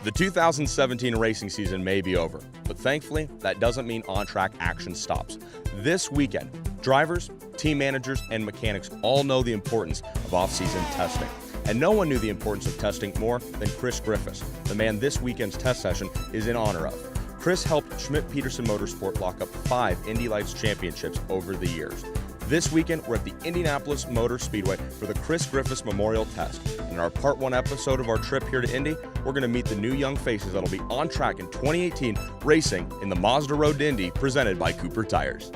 The 2017 racing season may be over, but thankfully, that doesn't mean on-track action stops. This weekend, drivers, team managers, and mechanics all know the importance of off-season testing. And no one knew the importance of testing more than Chris Griffis, the man this weekend's test session is in honor of. Chris helped Schmidt-Peterson Motorsport lock up 5 Indy Lights championships over the years. This weekend, we're at the Indianapolis Motor Speedway for the Chris Griffis Memorial Test. In our Part 1 episode of our trip here to Indy, we're going to meet the new young faces that'll be on track in 2018 racing in the Mazda Road to Indy presented by Cooper Tires.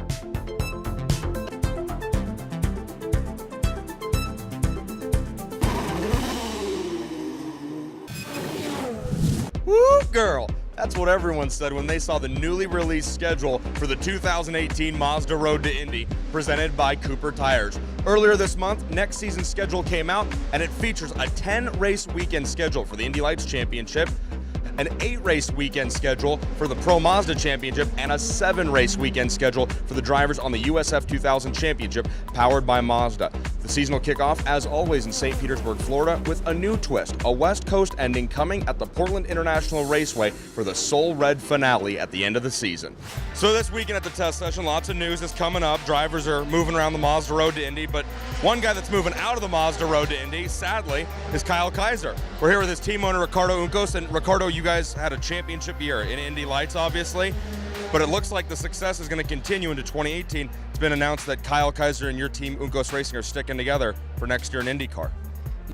Woo, girl! That's what everyone said when they saw the newly released schedule for the 2018 Mazda Road to Indy, presented by Cooper Tires. Earlier this month, next season's schedule came out, and it features a 10-race weekend schedule for the Indy Lights Championship, an 8-race weekend schedule for the Pro Mazda Championship, and a 7-race weekend schedule for the drivers on the USF 2000 Championship, powered by Mazda. The season will kick off, as always, in St. Petersburg, Florida, with a new twist, a West Coast ending coming at the Portland International Raceway for the Soul Red finale at the end of the season. So this weekend at the test session, lots of news is coming up. Drivers are moving around the Mazda Road to Indy, but one guy that's moving out of the Mazda Road to Indy, sadly, is Kyle Kaiser. We're here with his team owner, Ricardo Uncos, and Ricardo, you guys had a championship year in Indy Lights, obviously, but it looks like the success is going to continue into 2018. It's been announced that Kyle Kaiser and your team, Uncos Racing, are sticking together for next year in IndyCar.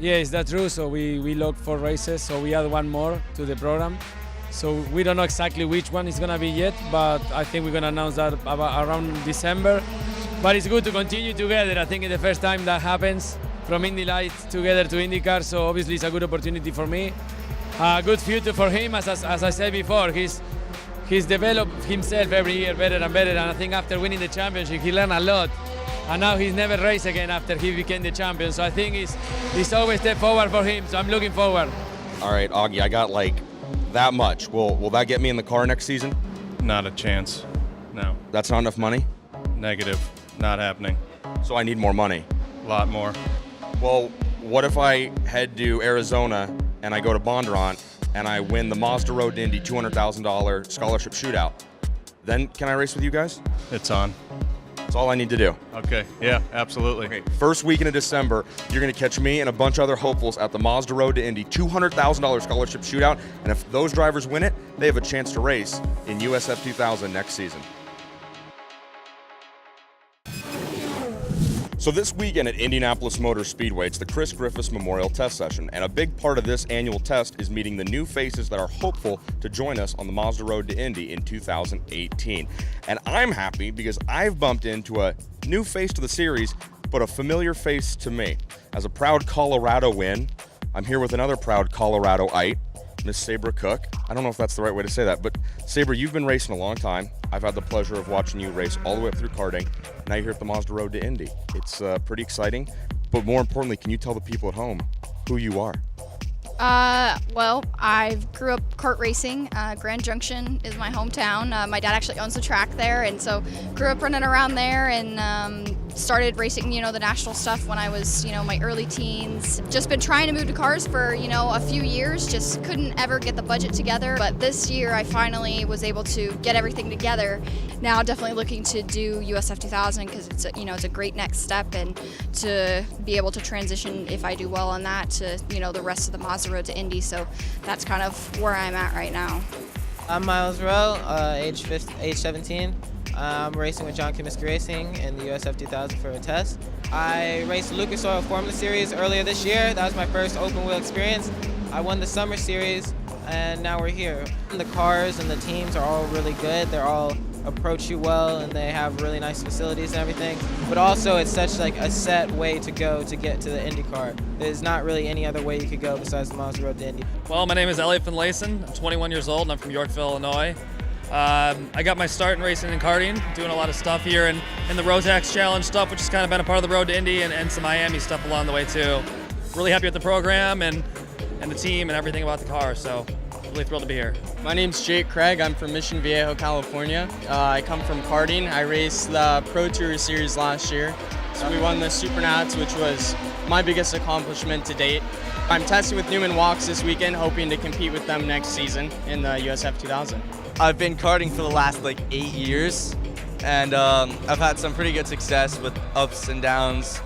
Yes, that's true. So we look for races, so we add one more to the program. So we don't know exactly which one is going to be yet, but I think we're going to announce that around December. But it's good to continue together. I think it's the first time that happens from Indy Lights together to IndyCar, so obviously it's a good opportunity for me. A good future for him, as I said before. He's developed himself every year better and better, and I think after winning the championship, he learned a lot. And now he's never raced again after he became the champion. So I think it's always step forward for him, so I'm looking forward. All right, Augie, I got like that much. Will that get me in the car next season? Not a chance. No. That's not enough money? Negative. Not happening. So I need more money. A lot more. Well, what if I head to Arizona and I go to Bondurant and I win the Mazda Road to Indy $200,000 scholarship shootout? Then can I race with you guys? It's on. That's all I need to do. Okay. Yeah, absolutely. Okay. First weekend of December, you're going to catch me and a bunch of other hopefuls at the Mazda Road to Indy $200,000 scholarship shootout. And if those drivers win it, they have a chance to race in USF 2000 next season. So this weekend at Indianapolis Motor Speedway, it's the Chris Griffis Memorial Test Session, and a big part of this annual test is meeting the new faces that are hopeful to join us on the Mazda Road to Indy in 2018. And I'm happy because I've bumped into a new face to the series, but a familiar face to me. As a proud Colorado win, I'm here with another proud Coloradoite, Miss Sabra Cook. I don't know if that's the right way to say that, but Sabra, you've been racing a long time. I've had the pleasure of watching you race all the way up through karting. Now you're here at the Mazda Road to Indy. It's pretty exciting, but more importantly, can you tell the people at home who you are? Well, I grew up kart racing. Grand Junction is my hometown. My dad actually owns the track there, and so grew up running around there and started racing, the national stuff when I was, my early teens. Just been trying to move to cars for, a few years, just couldn't ever get the budget together. But this year I finally was able to get everything together. Now definitely looking to do USF 2000 because it's a great next step, and to be able to transition, if I do well on that, to, the rest of the Mazda Road to Indy. So that's kind of where I'm at right now. I'm Miles Rowe, age 17. I'm racing with John Comiskey Racing in the USF 2000 for a test. I raced the Lucas Oil Formula Series earlier this year. That was my first open wheel experience. I won the Summer Series, and now we're here. The cars and the teams are all really good. They're all approach you well, and they have really nice facilities and everything. But also, it's such like a set way to go to get to the IndyCar. There's not really any other way you could go besides the Mazda Road to Indy. Well, my name is Elliot Finlayson. I'm 21 years old, and I'm from Yorkville, Illinois. I got my start in racing and karting, doing a lot of stuff here in the Rotax Challenge stuff, which has kind of been a part of the Road to Indy, and some Miami stuff along the way too. Really happy with the program and the team and everything about the car. So really thrilled to be here. My name's Jake Craig. I'm from Mission Viejo, California. I come from karting. I raced the Pro Tour Series last year. So we won the Supernats, which was my biggest accomplishment to date. I'm testing with Newman Walks this weekend, hoping to compete with them next season in the USF 2000. I've been karting for the last 8 years, and I've had some pretty good success with ups and downs.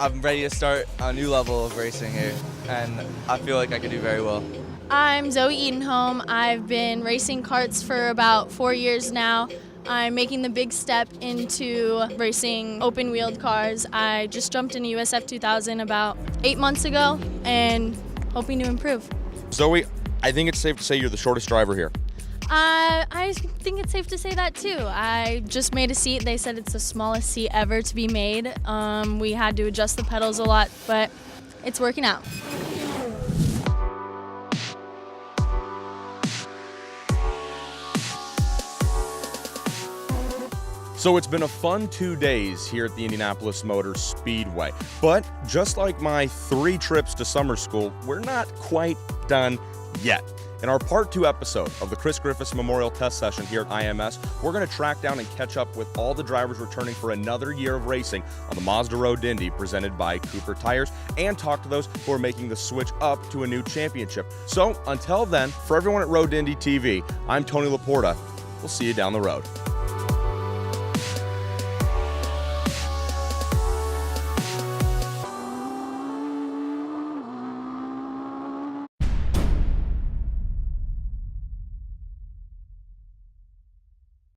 I'm ready to start a new level of racing here, and I feel like I can do very well. I'm Zoe Edenholm. I've been racing karts for about 4 years now. I'm making the big step into racing open-wheeled cars. I just jumped into USF 2000 about 8 months ago and hoping to improve. Zoe, I think it's safe to say you're the shortest driver here. I think it's safe to say that too. I just made a seat. They said it's the smallest seat ever to be made. We had to adjust the pedals a lot, but it's working out. So it's been a fun 2 days here at the Indianapolis Motor Speedway. But just like my 3 trips to summer school, we're not quite done yet. In our part 2 episode of the Chris Griffis Memorial Test Session here at IMS, we're going to track down and catch up with all the drivers returning for another year of racing on the Mazda Road to Indy presented by Cooper Tires, and talk to those who are making the switch up to a new championship. So until then, for everyone at Road to Indy TV, I'm Tony Laporta. We'll see you down the road.